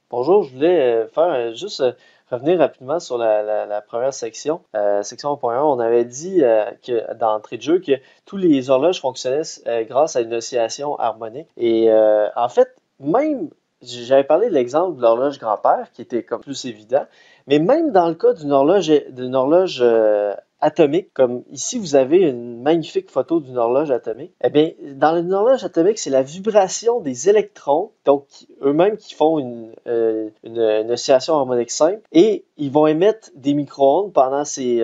Bonjour, je voulais juste revenir rapidement sur la première section. Section 1.1, on avait dit que d'entrée de jeu que tous les horloges fonctionnaient grâce à une oscillation harmonique. Et en fait, même, j'avais parlé de l'exemple de l'horloge grand-père qui était comme plus évident, mais même dans le cas d'une horloge atomique, comme ici vous avez une magnifique photo d'une horloge atomique, eh bien, dans une horloge atomique, c'est la vibration des électrons, donc eux-mêmes qui font une oscillation harmonique simple, et ils vont émettre des micro-ondes pendant ces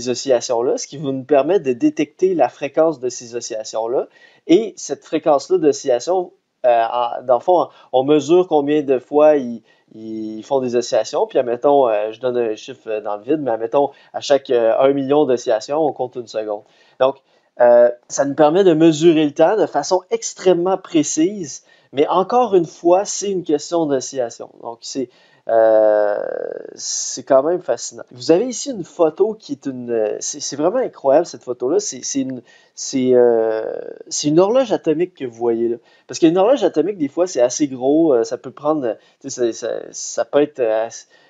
oscillations-là, ce qui va nous permettre de détecter la fréquence de ces oscillations-là, et cette fréquence-là d'oscillation, dans le fond, on mesure combien de fois ils font des oscillations, puis admettons, je donne un chiffre dans le vide, mais admettons, à chaque 1 million d'oscillations, on compte une seconde. Donc, ça nous permet de mesurer le temps de façon extrêmement précise, mais encore une fois, c'est une question d'oscillation. Donc, c'est quand même fascinant. Vous avez ici une photo qui est c'est vraiment incroyable cette photo-là. C'est une horloge atomique que vous voyez là. Parce qu'une horloge atomique, des fois, c'est assez gros. Ça peut prendre, tu sais, ça peut être,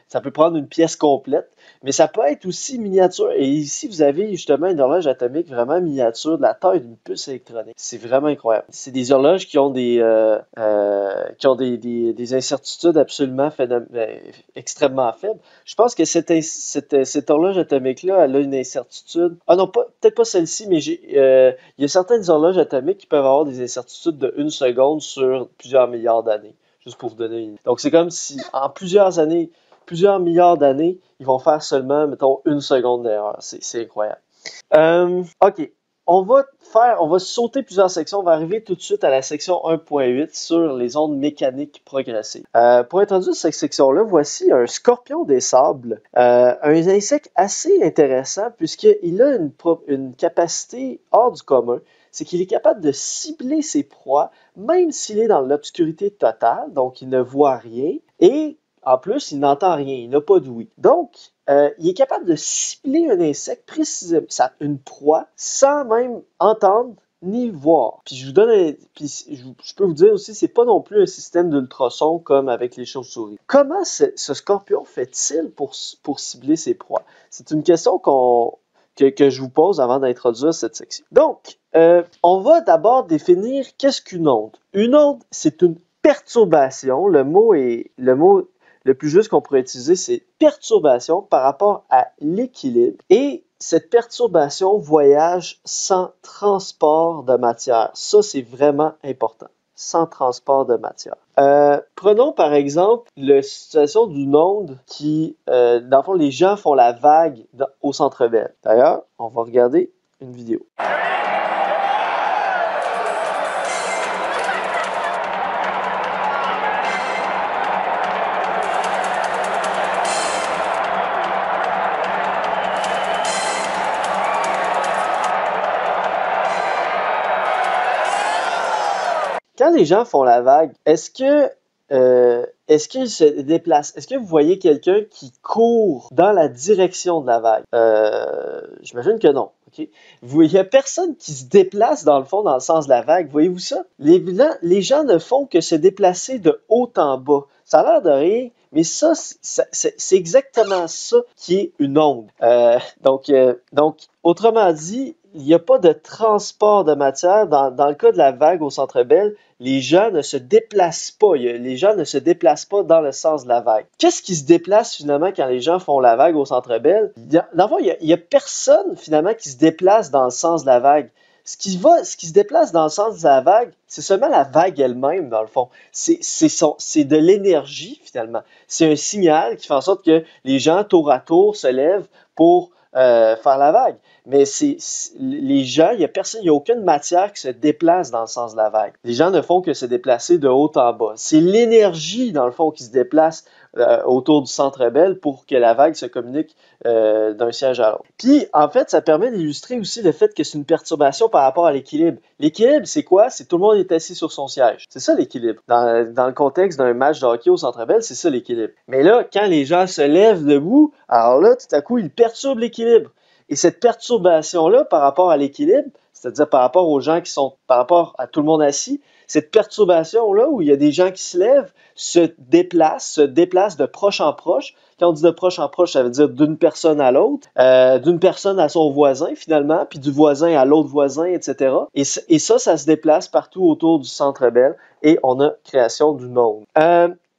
ça peut prendre une pièce complète, mais ça peut être aussi miniature. Et ici, vous avez justement une horloge atomique vraiment miniature, de la taille d'une puce électronique. C'est vraiment incroyable. C'est des horloges qui ont des incertitudes absolument extrêmement faibles. Je pense que cette horloge atomique-là, elle a une incertitude. Ah non, peut-être pas celle-ci, mais il y a certaines horloges atomiques qui peuvent avoir des incertitudes de 1 seconde sur plusieurs milliards d'années. Juste pour vous donner une idée. Donc, c'est comme si en plusieurs milliards d'années, ils vont faire seulement, mettons, 1 seconde d'erreur. C'est incroyable. OK. On va sauter plusieurs sections. On va arriver tout de suite à la section 1.8 sur les ondes mécaniques progressives. Pour introduire cette section-là, voici un scorpion des sables, un insecte assez intéressant puisqu'il a une capacité hors du commun. C'est qu'il est capable de cibler ses proies, même s'il est dans l'obscurité totale, donc il ne voit rien, et en plus, il n'entend rien, il n'a pas d'ouïe. Donc, il est capable de cibler un insecte précisément, une proie, sans même entendre ni voir. Puis je peux vous dire aussi, c'est pas non plus un système d'ultrasons comme avec les chauves-souris. Comment ce scorpion fait-il pour cibler ses proies? C'est une question que je vous pose avant d'introduire cette section. Donc, on va d'abord définir qu'est-ce qu'une onde. Une onde, c'est une perturbation. Le plus juste qu'on pourrait utiliser, c'est perturbation par rapport à l'équilibre. Et cette perturbation voyage sans transport de matière. Ça, c'est vraiment important. Sans transport de matière. Prenons par exemple la situation d'une onde qui, dans le fond, les gens font la vague au Centre Bell. D'ailleurs, on va regarder une vidéo. Quand les gens font la vague, est-ce qu'ils se déplacent? Est-ce que vous voyez quelqu'un qui court dans la direction de la vague? J'imagine que non. Okay? Il n'y a personne qui se déplace dans le fond dans le sens de la vague. Voyez-vous ça? Les gens ne font que se déplacer de haut en bas. Ça a l'air de rien, mais ça, c'est exactement ça qui est une onde. Donc, autrement dit, il n'y a pas de transport de matière. Dans le cas de la vague au Centre Bell, les gens ne se déplacent pas. Les gens ne se déplacent pas dans le sens de la vague. Qu'est-ce qui se déplace finalement quand les gens font la vague au Centre Bell? Dans le fond, il y a personne finalement qui se déplace dans le sens de la vague. Ce qui se déplace dans le sens de la vague, c'est seulement la vague elle-même, dans le fond. C'est de l'énergie, finalement. C'est un signal qui fait en sorte que les gens, tour à tour, se lèvent pour faire la vague. Mais les gens, il n'y a aucune matière qui se déplace dans le sens de la vague. Les gens ne font que se déplacer de haut en bas. C'est l'énergie, dans le fond, qui se déplace autour du Centre Bell pour que la vague se communique d'un siège à l'autre. Puis, en fait, ça permet d'illustrer aussi le fait que c'est une perturbation par rapport à l'équilibre. L'équilibre, c'est quoi? C'est tout le monde est assis sur son siège. C'est ça l'équilibre. Dans le contexte d'un match de hockey au Centre Bell, c'est ça l'équilibre. Mais là, quand les gens se lèvent debout, alors là, tout à coup, ils perturbent l'équilibre. Et cette perturbation-là par rapport à l'équilibre, c'est-à-dire par rapport aux gens par rapport à tout le monde assis, cette perturbation-là, où il y a des gens qui se lèvent, se déplacent de proche en proche. Quand on dit de proche en proche, ça veut dire d'une personne à l'autre, d'une personne à son voisin finalement, puis du voisin à l'autre voisin, etc. Et ça se déplace partout autour du Centre Bell et on a création d'une onde.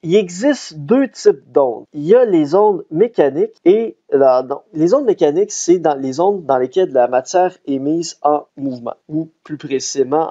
Il existe deux types d'ondes. Il y a les ondes mécaniques et les ondes mécaniques, c'est dans les ondes dans lesquelles la matière est mise en mouvement, ou plus précisément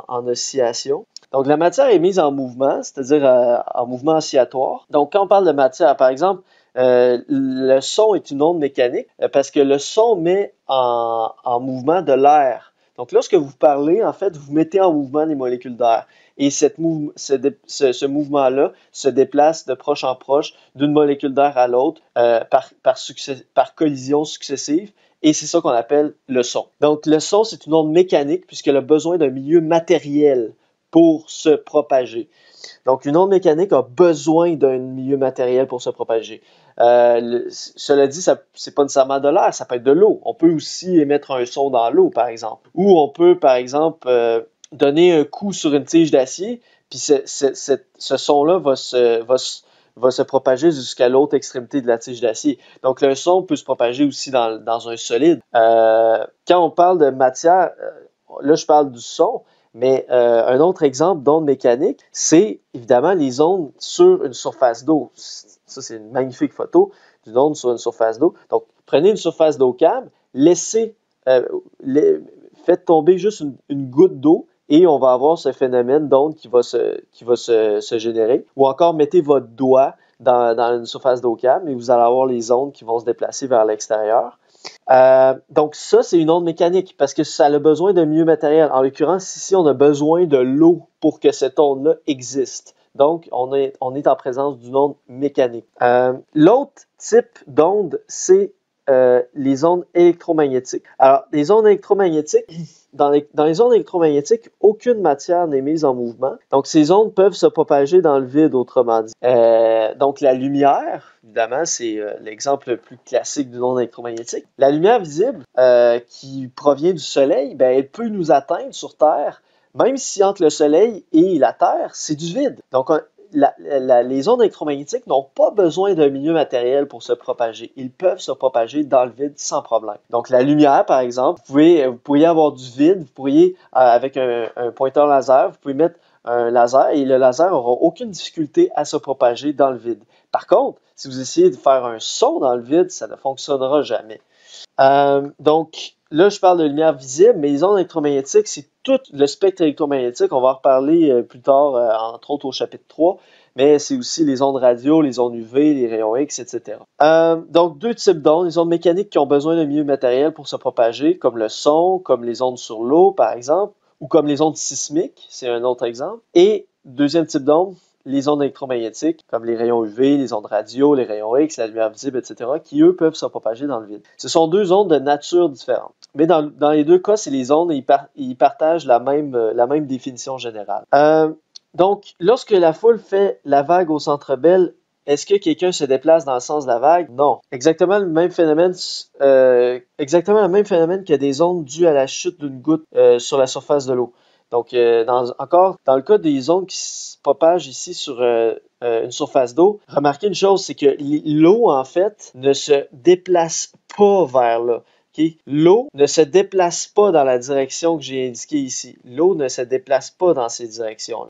en oscillation. Donc, la matière est mise en mouvement, c'est-à-dire en mouvement oscillatoire. Donc, quand on parle de matière, par exemple, le son est une onde mécanique parce que le son met en mouvement de l'air. Donc, lorsque vous parlez, en fait, vous mettez en mouvement les molécules d'air. Et ce mouvement-là se déplace de proche en proche d'une molécule d'air à l'autre par collision successive. Et c'est ça qu'on appelle le son. Donc, le son, c'est une onde mécanique puisqu'elle a besoin d'un milieu matériel pour se propager. Donc, une onde mécanique a besoin d'un milieu matériel pour se propager. Cela dit, c'est pas nécessairement de l'air, ça peut être de l'eau. On peut aussi émettre un son dans l'eau, par exemple. Ou on peut, par exemple, donner un coup sur une tige d'acier, puis ce son-là va se propager jusqu'à l'autre extrémité de la tige d'acier. Donc, le son peut se propager aussi dans un solide. Quand on parle de matière, là, je parle du son, mais un autre exemple d'onde mécanique, c'est évidemment les ondes sur une surface d'eau. Ça, c'est une magnifique photo d'une onde sur une surface d'eau. Donc, prenez une surface d'eau calme, faites tomber juste une goutte d'eau et on va avoir ce phénomène d'onde qui va se générer. Ou encore, mettez votre doigt dans une surface d'eau calme et vous allez avoir les ondes qui vont se déplacer vers l'extérieur. Donc ça, c'est une onde mécanique parce que ça a besoin d'un milieu matériel. En l'occurrence, ici, on a besoin de l'eau pour que cette onde-là existe. Donc, on est en présence d'une onde mécanique. L'autre type d'onde, c'est les ondes électromagnétiques. Alors, les ondes électromagnétiques, dans les ondes électromagnétiques, aucune matière n'est mise en mouvement. Donc, ces ondes peuvent se propager dans le vide, autrement dit. Donc, la lumière, évidemment, c'est l'exemple le plus classique d'une onde électromagnétique. La lumière visible qui provient du Soleil, ben, elle peut nous atteindre sur Terre, même si entre le Soleil et la Terre, c'est du vide. Donc, les ondes électromagnétiques n'ont pas besoin d'un milieu matériel pour se propager. Ils peuvent se propager dans le vide sans problème. Donc, la lumière, par exemple, vous pourriez avoir du vide, vous pourriez, avec un pointeur laser, vous pouvez mettre un laser et le laser n'aura aucune difficulté à se propager dans le vide. Par contre, si vous essayez de faire un son dans le vide, ça ne fonctionnera jamais. Donc, là, je parle de lumière visible, mais les ondes électromagnétiques, c'est tout le spectre électromagnétique. On va en reparler plus tard, entre autres au chapitre 3, mais c'est aussi les ondes radio, les ondes UV, les rayons X, etc. Donc, deux types d'ondes. Les ondes mécaniques qui ont besoin d'un milieu matériel pour se propager, comme le son, comme les ondes sur l'eau, par exemple, ou comme les ondes sismiques, c'est un autre exemple. Et deuxième type d'onde, les ondes électromagnétiques, comme les rayons UV, les ondes radio, les rayons X, la lumière visible, etc., qui, eux, peuvent se propager dans le vide. Ce sont deux ondes de nature différente. Mais dans les deux cas, c'est les ondes et ils partagent la même définition générale. Donc, lorsque la foule fait la vague au Centre Bell, est-ce que quelqu'un se déplace dans le sens de la vague? Non. Exactement le même phénomène que des ondes dues à la chute d'une goutte sur la surface de l'eau. Donc, dans le cas des ondes qui se propagent ici sur une surface d'eau, remarquez une chose, c'est que l'eau, en fait, ne se déplace pas vers là. Okay? L'eau ne se déplace pas dans la direction que j'ai indiquée ici. L'eau ne se déplace pas dans ces directions-là.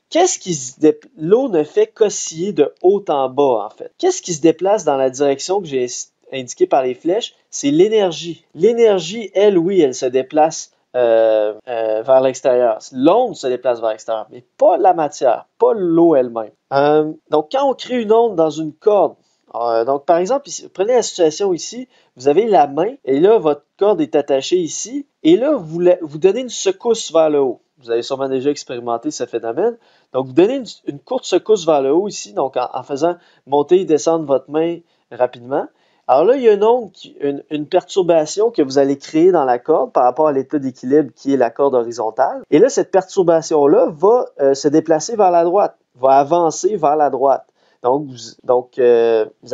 L'eau ne fait qu'osciller de haut en bas, en fait. Qu'est-ce qui se déplace dans la direction que j'ai indiquée par les flèches? C'est l'énergie. L'énergie, elle, oui, elle se déplace vers l'extérieur. L'onde se déplace vers l'extérieur, mais pas la matière, pas l'eau elle-même. Donc, quand on crée une onde dans une corde, donc par exemple, ici, prenez la situation ici, vous avez la main, et là, votre corde est attachée ici, et là, vous donnez une secousse vers le haut. Vous avez sûrement déjà expérimenté ce phénomène. Donc, vous donnez une courte secousse vers le haut ici, donc en faisant monter et descendre votre main rapidement. Alors là, il y a une perturbation que vous allez créer dans la corde par rapport à l'état d'équilibre qui est la corde horizontale. Et là, cette perturbation-là va se déplacer vers la droite, va avancer vers la droite. Donc, vous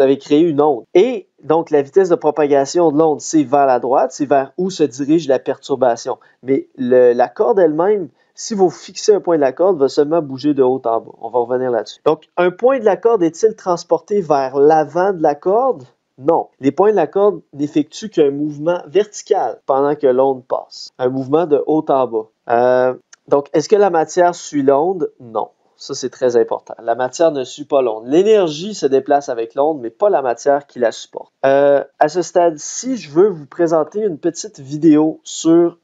avez créé une onde. Et donc, la vitesse de propagation de l'onde, c'est vers la droite, c'est vers où se dirige la perturbation. Mais la corde elle-même, si vous fixez un point de la corde, va seulement bouger de haut en bas. On va revenir là-dessus. Donc, un point de la corde est-il transporté vers l'avant de la corde? Non. Les points de la corde n'effectuent qu'un mouvement vertical pendant que l'onde passe. Un mouvement de haut en bas. Donc, est-ce que la matière suit l'onde? Non. Ça, c'est très important. La matière ne suit pas l'onde. L'énergie se déplace avec l'onde, mais pas la matière qui la supporte. À ce stade-ci, je veux vous présenter une petite vidéo sur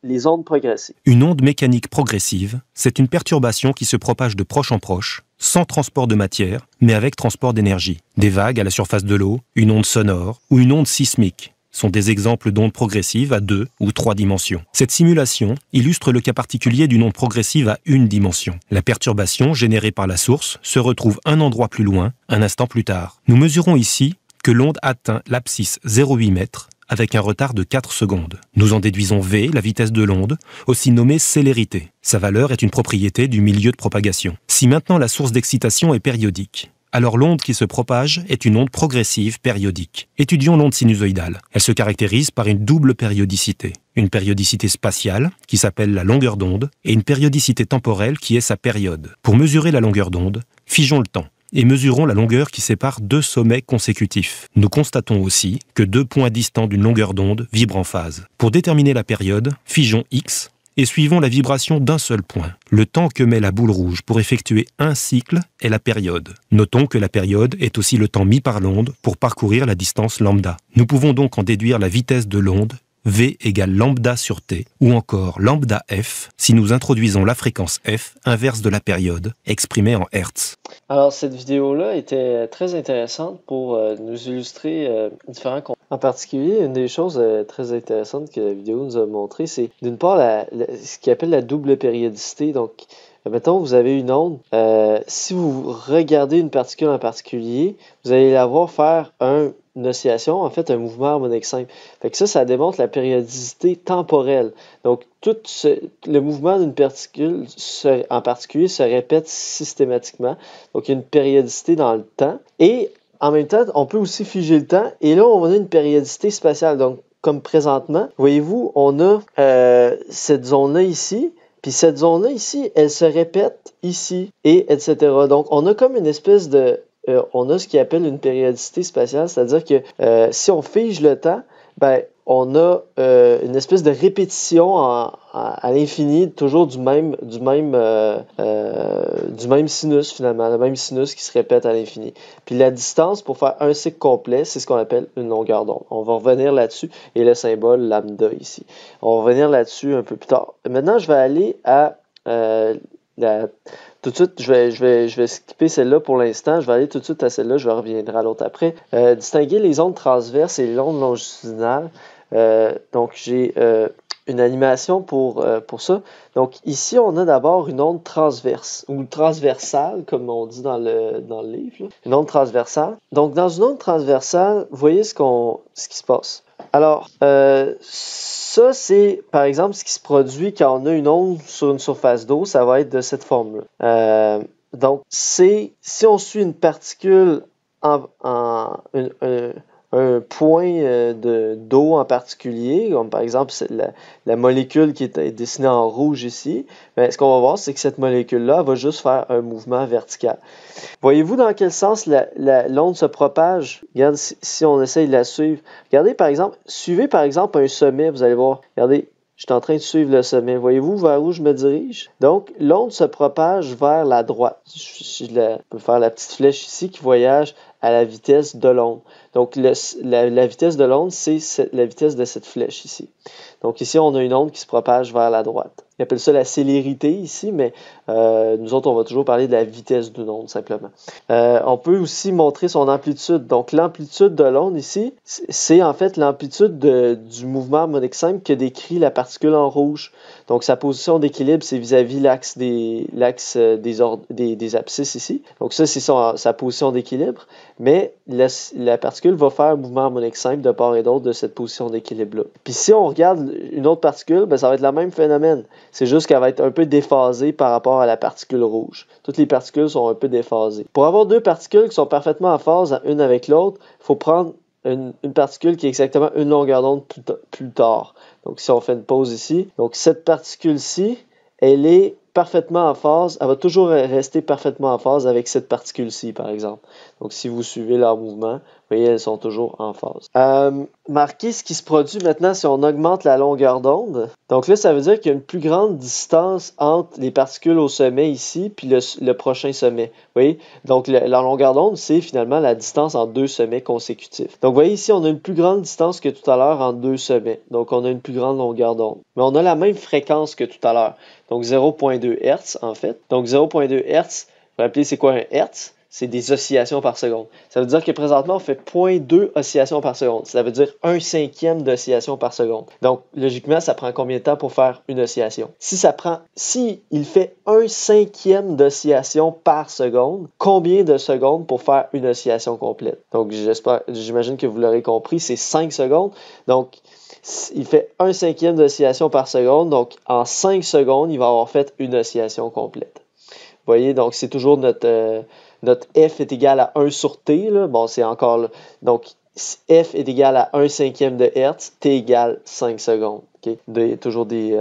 les ondes progressives. Une onde mécanique progressive, c'est une perturbation qui se propage de proche en proche, sans transport de matière, mais avec transport d'énergie. Des vagues à la surface de l'eau, une onde sonore ou une onde sismique sont des exemples d'ondes progressives à 2 ou 3 dimensions. Cette simulation illustre le cas particulier d'une onde progressive à une dimension. La perturbation générée par la source se retrouve un endroit plus loin, un instant plus tard. Nous mesurons ici que l'onde atteint l'abscisse 0,8 mètres avec un retard de 4 secondes. Nous en déduisons V, la vitesse de l'onde, aussi nommée célérité. Sa valeur est une propriété du milieu de propagation. Si maintenant la source d'excitation est périodique, alors l'onde qui se propage est une onde progressive périodique. Étudions l'onde sinusoïdale. Elle se caractérise par une double périodicité. Une périodicité spatiale, qui s'appelle la longueur d'onde, et une périodicité temporelle qui est sa période. Pour mesurer la longueur d'onde, figeons le temps et mesurons la longueur qui sépare deux sommets consécutifs. Nous constatons aussi que deux points distants d'une longueur d'onde vibrent en phase. Pour déterminer la période, figeons x et suivons la vibration d'un seul point. Le temps que met la boule rouge pour effectuer un cycle est la période. Notons que la période est aussi le temps mis par l'onde pour parcourir la distance lambda. Nous pouvons donc en déduire la vitesse de l'onde, V égale lambda sur t, ou encore lambda f, si nous introduisons la fréquence f inverse de la période, exprimée en Hertz. Alors, cette vidéo-là était très intéressante pour nous illustrer différents concepts. En particulier, une des choses très intéressantes que la vidéo nous a montré, c'est d'une part ce qu'il appelle la double périodicité. Donc, mettons, vous avez une onde. Si vous regardez une particule en particulier, vous allez la voir faire une oscillation, en fait, un mouvement harmonique simple. Fait que ça démontre la périodicité temporelle. Donc, le mouvement d'une particule en particulier se répète systématiquement. Donc, il y a une périodicité dans le temps. Et en même temps, on peut aussi figer le temps. Et là, on a une périodicité spatiale. Donc, comme présentement, voyez-vous, on a cette zone-là ici. Puis cette zone-là ici, elle se répète ici, et etc. Donc, on a comme une espèce de... on a ce qu'on appelle une périodicité spatiale, c'est-à-dire que si on fige le temps, ben, on a une espèce de répétition à l'infini, toujours du même sinus finalement, le même sinus qui se répète à l'infini. Puis la distance pour faire un cycle complet, c'est ce qu'on appelle une longueur d'onde. On va revenir là-dessus et le symbole lambda ici. On va revenir là-dessus un peu plus tard. Maintenant, je vais aller à tout de suite, je vais skipper celle-là pour l'instant. Je vais aller tout de suite à celle-là. Je reviendrai à l'autre après. Distinguer les ondes transverses et les ondes longitudinales. Donc, j'ai une animation pour ça. Donc, ici, on a d'abord une onde transverse ou transversale, comme on dit dans le livre. Là. Une onde transversale. Donc, dans une onde transversale, vous voyez ce qui se passe. Alors, ça, c'est, par exemple, ce qui se produit quand on a une onde sur une surface d'eau, ça va être de cette forme-là. Donc, si on suit une particule un point d'eau en particulier, comme par exemple la molécule qui est dessinée en rouge ici, bien, ce qu'on va voir, c'est que cette molécule-là va juste faire un mouvement vertical. Voyez-vous dans quel sens l'onde se propage? Regardez si on essaye de la suivre. Regardez par exemple, suivez par exemple un sommet, vous allez voir. Regardez, je suis en train de suivre le sommet. Voyez-vous vers où je me dirige? Donc, l'onde se propage vers la droite. Je peux faire la petite flèche ici qui voyage à la vitesse de l'onde. Donc, la vitesse de l'onde, c'est la vitesse de cette flèche ici. Donc, ici, on a une onde qui se propage vers la droite. Ils appellent ça la célérité ici, mais nous autres, on va toujours parler de la vitesse d'une onde, simplement. On peut aussi montrer son amplitude. Donc, l'amplitude de l'onde ici, c'est en fait l'amplitude du mouvement harmonique simple que décrit la particule en rouge. Donc, sa position d'équilibre, c'est vis-à-vis l'axe des abscisses ici. Donc, ça, c'est sa position d'équilibre. Mais la particule va faire un mouvement harmonique simple de part et d'autre de cette position d'équilibre-là. Puis si on regarde une autre particule, ben, ça va être le même phénomène. C'est juste qu'elle va être un peu déphasée par rapport à la particule rouge. Toutes les particules sont un peu déphasées. Pour avoir deux particules qui sont parfaitement en phase une avec l'autre, il faut prendre une particule qui est exactement une longueur d'onde plus tard. Donc si on fait une pause ici, donc cette particule-ci elle est parfaitement en phase, elle va toujours rester parfaitement en phase avec cette particule-ci, par exemple. Donc, si vous suivez leur mouvement, vous voyez, elles sont toujours en phase. Marquez ce qui se produit maintenant si on augmente la longueur d'onde. Donc là, ça veut dire qu'il y a une plus grande distance entre les particules au sommet ici, puis le prochain sommet. Vous voyez? Donc, la longueur d'onde, c'est finalement la distance entre deux sommets consécutifs. Donc, vous voyez ici, on a une plus grande distance que tout à l'heure entre deux sommets. Donc, on a une plus grande longueur d'onde. Mais on a la même fréquence que tout à l'heure. Donc, 0,2 Hz, en fait. Donc, 0,2 Hz, vous vous rappelez, c'est quoi un Hertz? C'est des oscillations par seconde. Ça veut dire que présentement, on fait 0,2 oscillations par seconde. Ça veut dire 1/5 d'oscillation par seconde. Donc, logiquement, ça prend combien de temps pour faire une oscillation? Si il fait 1/5 d'oscillation par seconde, combien de secondes pour faire une oscillation complète? Donc, j'imagine que vous l'aurez compris, c'est 5 secondes. Donc, il fait 1/5 d'oscillation par seconde. Donc, en 5 secondes, il va avoir fait une oscillation complète. Vous voyez, donc c'est toujours notre F est égal à 1 sur T. Là. Bon, c'est encore là. Donc, F est égal à 1/5 de Hertz, T égale 5 secondes. Okay? Toujours des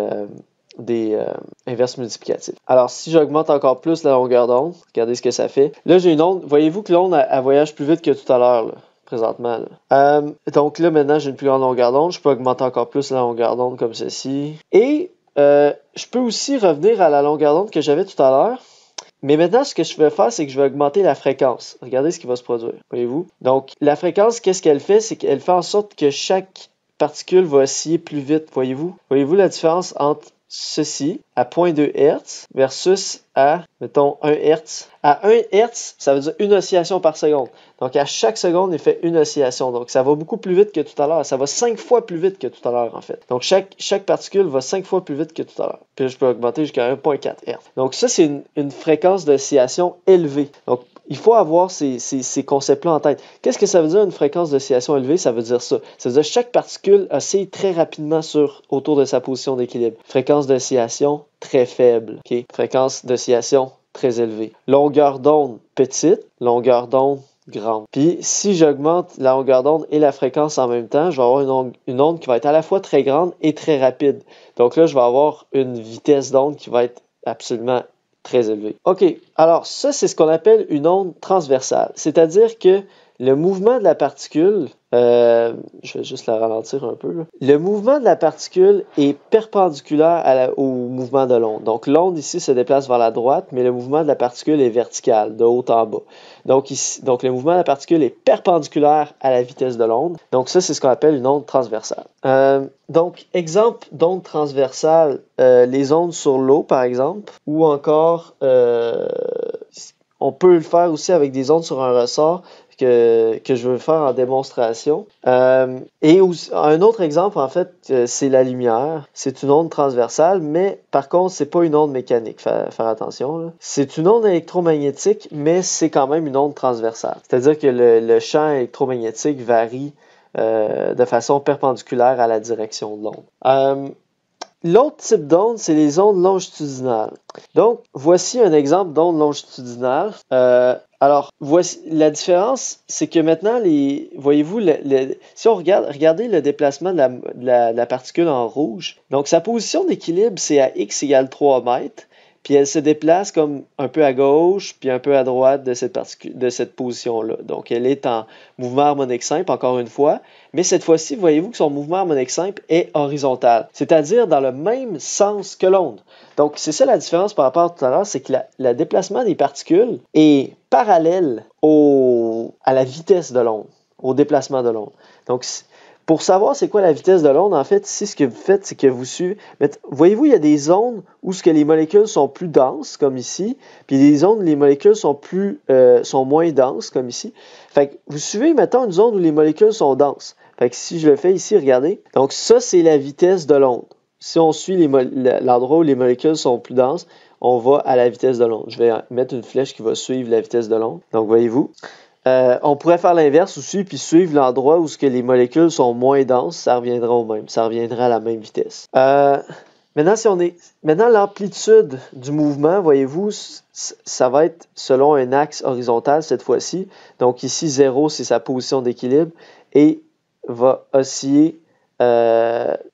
inverses multiplicatifs. Alors, si j'augmente encore plus la longueur d'onde, regardez ce que ça fait. Là, j'ai une onde. Voyez-vous que l'onde, elle voyage plus vite que tout à l'heure, présentement. Donc là, maintenant, j'ai une plus grande longueur d'onde. Je peux augmenter encore plus la longueur d'onde comme ceci. Et je peux aussi revenir à la longueur d'onde que j'avais tout à l'heure. Mais maintenant, ce que je vais faire, c'est que je vais augmenter la fréquence. Regardez ce qui va se produire. Voyez-vous? Donc, la fréquence, qu'est-ce qu'elle fait? C'est qu'elle fait en sorte que chaque particule va osciller plus vite. Voyez-vous? Voyez-vous la différence entre ceci, à 0,2 Hz, versus à, mettons, 1 Hz. À 1 Hz, ça veut dire une oscillation par seconde. Donc, à chaque seconde, il fait une oscillation. Donc, ça va beaucoup plus vite que tout à l'heure. Ça va 5 fois plus vite que tout à l'heure, en fait. Donc, chaque particule va 5 fois plus vite que tout à l'heure. Puis là, je peux augmenter jusqu'à 1,4 Hz. Donc, ça, c'est une fréquence d'oscillation élevée. Donc, il faut avoir ces concepts-là en tête. Qu'est-ce que ça veut dire une fréquence d'oscillation élevée? Ça veut dire ça. Ça veut dire que chaque particule oscille très rapidement autour de sa position d'équilibre. Fréquence d'oscillation très faible. Okay? Fréquence d'oscillation très élevée. Longueur d'onde petite, longueur d'onde grande. Puis, si j'augmente la longueur d'onde et la fréquence en même temps, je vais avoir une onde qui va être à la fois très grande et très rapide. Donc là, je vais avoir une vitesse d'onde qui va être absolument très élevé. OK, alors ça, c'est ce qu'on appelle une onde transversale. C'est-à-dire que le mouvement de la particule, je vais juste la ralentir un peu. Là. Le mouvement de la particule est perpendiculaire au mouvement de l'onde. Donc l'onde ici se déplace vers la droite, mais le mouvement de la particule est vertical, de haut en bas. Donc le mouvement de la particule est perpendiculaire à la vitesse de l'onde. Donc ça, c'est ce qu'on appelle une onde transversale. Donc, exemple d'onde transversale, les ondes sur l'eau, par exemple, ou encore, on peut le faire aussi avec des ondes sur un ressort que je veux faire en démonstration. Et un autre exemple, en fait, c'est la lumière. C'est une onde transversale, mais par contre, c'est pas une onde mécanique. Faire attention. Là. C'est une onde électromagnétique, mais c'est quand même une onde transversale. C'est-à-dire que le champ électromagnétique varie de façon perpendiculaire à la direction de l'onde. L'autre type d'onde, c'est les ondes longitudinales. Donc, voici un exemple d'onde longitudinale. Alors, voici la différence, c'est que maintenant, voyez-vous, si on regardez le déplacement de la particule en rouge. Donc, sa position d'équilibre, c'est à x égale 3 mètres. Puis elle se déplace comme un peu à gauche, puis un peu à droite de cette position-là. Donc, elle est en mouvement harmonique simple, encore une fois. Mais cette fois-ci, voyez-vous que son mouvement harmonique simple est horizontal, c'est-à-dire dans le même sens que l'onde. Donc, c'est ça la différence par rapport à tout à l'heure, c'est que le déplacement des particules est parallèle à la vitesse de l'onde, au déplacement de l'onde. Donc, pour savoir c'est quoi la vitesse de l'onde, en fait, ici, ce que vous faites, c'est que vous suivez... Voyez-vous, il y a des zones où les molécules sont plus denses, comme ici, puis des zones où les molécules sont moins denses, comme ici. Fait que vous suivez, mettons, une zone où les molécules sont denses. Fait que si je le fais ici, regardez. Donc, ça, c'est la vitesse de l'onde. Si on suit l'endroit où les molécules sont plus denses, on va à la vitesse de l'onde. Je vais mettre une flèche qui va suivre la vitesse de l'onde. Donc, voyez-vous... on pourrait faire l'inverse aussi, puis suivre l'endroit où les molécules sont moins denses, ça reviendra au même, ça reviendra à la même vitesse. Maintenant, l'amplitude du mouvement, voyez-vous, ça va être selon un axe horizontal cette fois-ci. Donc ici, 0, c'est sa position d'équilibre et va osciller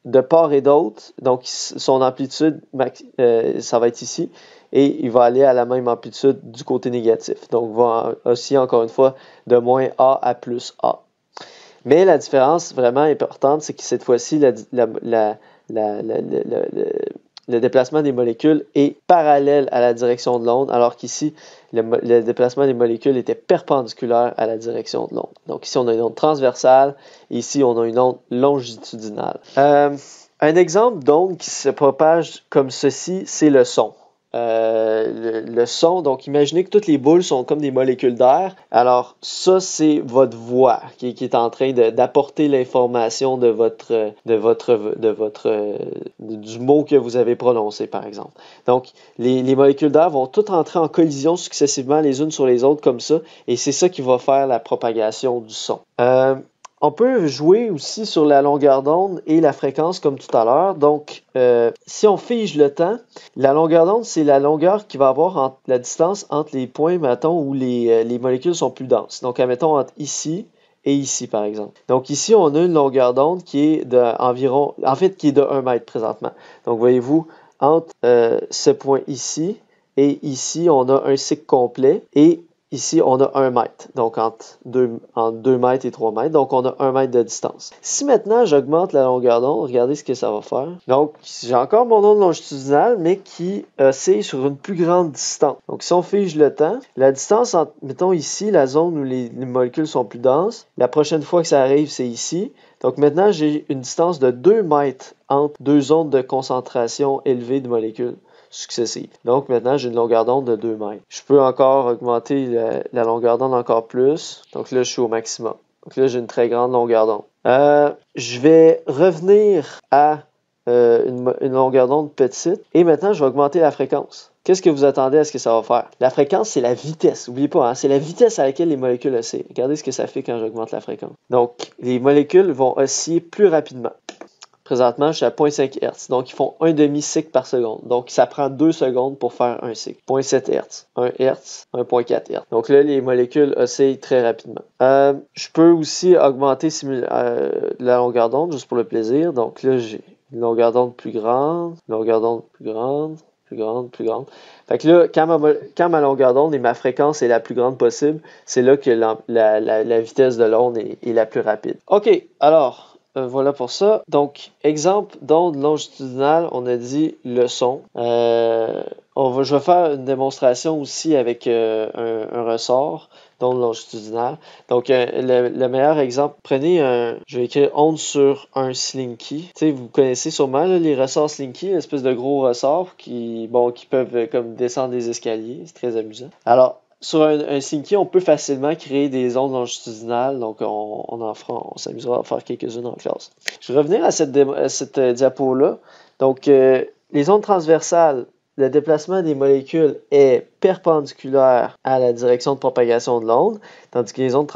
de part et d'autre. Donc, son amplitude, ça va être ici. Et il va aller à la même amplitude du côté négatif. Donc, va osciller encore une fois de moins A à plus A. Mais la différence vraiment importante, c'est que cette fois-ci, le déplacement des molécules est parallèle à la direction de l'onde, alors qu'ici, le déplacement des molécules était perpendiculaire à la direction de l'onde. Donc ici, on a une onde transversale, et ici, on a une onde longitudinale. Un exemple d'onde qui se propage comme ceci, c'est le son. Le son, donc imaginez que toutes les boules sont comme des molécules d'air. Alors ça, c'est votre voix qui est en train d'apporter l'information du mot que vous avez prononcé, par exemple. Donc les molécules d'air vont toutes entrer en collision successivement les unes sur les autres comme ça, et c'est ça qui va faire la propagation du son. On peut jouer aussi sur la longueur d'onde et la fréquence comme tout à l'heure. Donc, si on fige le temps, la longueur d'onde, c'est la longueur qui va avoir la distance entre les points, mettons, où les molécules sont plus denses. Donc, admettons entre ici et ici, par exemple. Donc, ici, on a une longueur d'onde qui est qui est de 1 mètre présentement. Donc, voyez-vous, entre ce point ici et ici, on a un cycle complet et ici, on a 1 mètre, donc entre 2 mètres et 3 mètres, donc on a 1 mètre de distance. Si maintenant j'augmente la longueur d'onde, regardez ce que ça va faire. Donc, j'ai encore mon onde longitudinale, mais qui oscille sur une plus grande distance. Donc, si on fige le temps, la distance entre, mettons ici, la zone où les molécules sont plus denses, la prochaine fois que ça arrive, c'est ici. Donc, maintenant, j'ai une distance de 2 mètres entre deux zones de concentration élevée de molécules successives. Donc maintenant, j'ai une longueur d'onde de 2 mètres. Je peux encore augmenter la longueur d'onde encore plus. Donc là, je suis au maximum. Donc là, j'ai une très grande longueur d'onde. Je vais revenir à une longueur d'onde petite. Et maintenant, je vais augmenter la fréquence. Qu'est-ce que vous attendez à ce que ça va faire? La fréquence, c'est la vitesse. N'oubliez pas, hein, c'est la vitesse à laquelle les molécules oscillent. Regardez ce que ça fait quand j'augmente la fréquence. Donc, les molécules vont osciller plus rapidement. Présentement, je suis à 0.5 Hz. Donc, ils font un demi-cycle par seconde. Donc, ça prend 2 secondes pour faire un cycle. 0.7 Hz, 1 Hz, 1.4 Hz. Donc là, les molécules oscillent très rapidement. Je peux aussi augmenter la longueur d'onde juste pour le plaisir. Donc là, j'ai une longueur d'onde plus grande, longueur d'onde plus grande, plus grande, plus grande. Fait que là, quand ma longueur d'onde et ma fréquence est la plus grande possible, c'est là que la vitesse de l'onde est la plus rapide. OK, alors... voilà pour ça. Donc, exemple d'onde longitudinale, on a dit le son. Je vais faire une démonstration aussi avec un ressort d'onde longitudinale. Donc, le meilleur exemple, je vais écrire onde sur un slinky. Tu sais, vous connaissez sûrement là, les ressorts slinky, l'espèce de gros ressorts qui peuvent comme descendre des escaliers. C'est très amusant. Alors, sur un slinky, on peut facilement créer des ondes longitudinales, donc on s'amusera à en faire quelques-unes en classe. Je vais revenir à cette diapo-là. Donc, les ondes transversales, le déplacement des molécules est perpendiculaire à la direction de propagation de l'onde, tandis que les ondes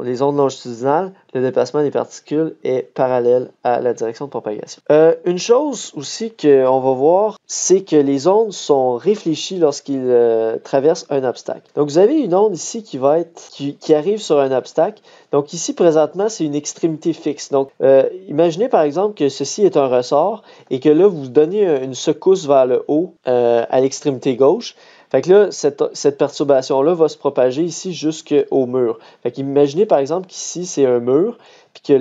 les ondes longitudinales, le déplacement des particules est parallèle à la direction de propagation. Une chose aussi qu'on va voir, c'est que les ondes sont réfléchies lorsqu'ils traversent un obstacle. Donc vous avez une onde ici qui arrive sur un obstacle. Donc ici présentement c'est une extrémité fixe. Donc imaginez par exemple que ceci est un ressort et que là vous donnez une secousse vers le haut à l'extrémité gauche. Fait que là, cette perturbation-là va se propager ici jusqu'au mur. Fait qu'imaginez par exemple qu'ici, c'est un mur, puis que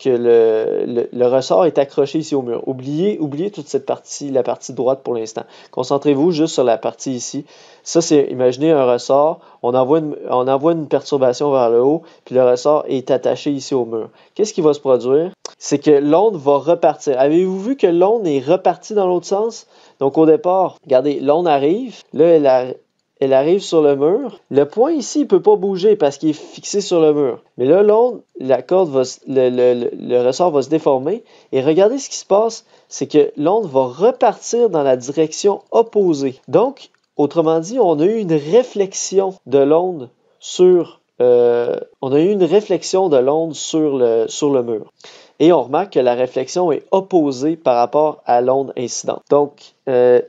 le ressort est accroché ici au mur. Oubliez toute cette partie, la partie droite pour l'instant. Concentrez-vous juste sur la partie ici. Ça, c'est, imaginez un ressort, on envoie une perturbation vers le haut, puis le ressort est attaché ici au mur. Qu'est-ce qui va se produire? C'est que l'onde va repartir. Avez-vous vu que l'onde est repartie dans l'autre sens? Donc au départ, regardez, l'onde arrive, là elle arrive sur le mur. Le point ici, il ne peut pas bouger parce qu'il est fixé sur le mur. Mais là, l'onde, le ressort va se déformer. Et regardez ce qui se passe, c'est que l'onde va repartir dans la direction opposée. Donc, autrement dit, on a eu une réflexion de l'onde sur on a eu une réflexion de l'onde sur le mur. Et on remarque que la réflexion est opposée par rapport à l'onde incidente. Donc,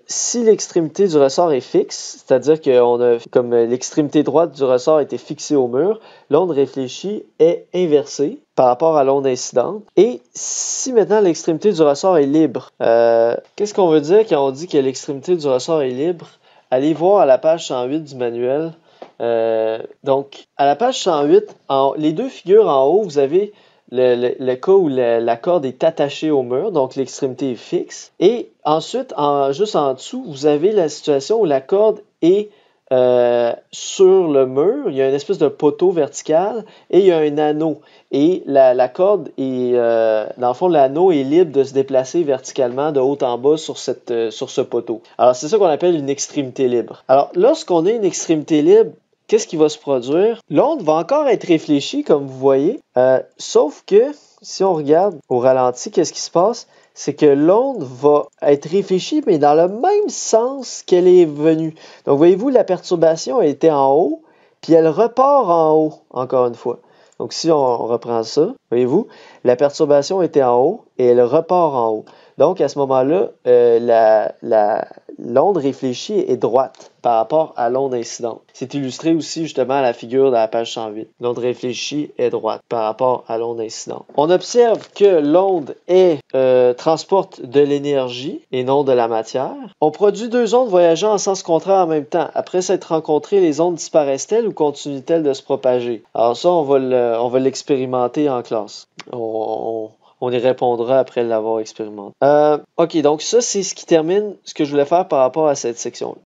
si l'extrémité du ressort est fixe, c'est-à-dire que comme l'extrémité droite du ressort était fixée au mur, l'onde réfléchie est inversée par rapport à l'onde incidente. Et si maintenant l'extrémité du ressort est libre, qu'est-ce qu'on veut dire quand on dit que l'extrémité du ressort est libre? Allez voir à la page 108 du manuel. Donc, à la page 108, les deux figures en haut, vous avez le cas où la corde est attachée au mur, donc l'extrémité est fixe. Et ensuite, juste en dessous, vous avez la situation où la corde est sur le mur. Il y a une espèce de poteau vertical et il y a un anneau. Et la corde est, dans le fond, l'anneau est libre de se déplacer verticalement de haut en bas sur ce poteau. Alors, c'est ça qu'on appelle une extrémité libre. Alors, lorsqu'on a une extrémité libre, qu'est-ce qui va se produire? L'onde va encore être réfléchie, comme vous voyez, sauf que, si on regarde au ralenti, qu'est-ce qui se passe? C'est que l'onde va être réfléchie, mais dans le même sens qu'elle est venue. Donc, voyez-vous, la perturbation elle était en haut, puis elle repart en haut, encore une fois. Donc, si on reprend ça, voyez-vous, la perturbation était en haut et elle repart en haut. Donc, à ce moment-là, l'onde réfléchie est droite par rapport à l'onde incidente. C'est illustré aussi justement à la figure de la page 108. L'onde réfléchie est droite par rapport à l'onde incidente. On observe que l'onde transporte de l'énergie et non de la matière. On produit deux ondes voyageant en sens contraire en même temps. Après s'être rencontrées, les ondes disparaissent-elles ou continuent-elles de se propager? Alors ça, on va l'expérimenter en classe. On y répondra après l'avoir expérimenté. OK, donc ça, c'est ce qui termine ce que je voulais faire par rapport à cette section.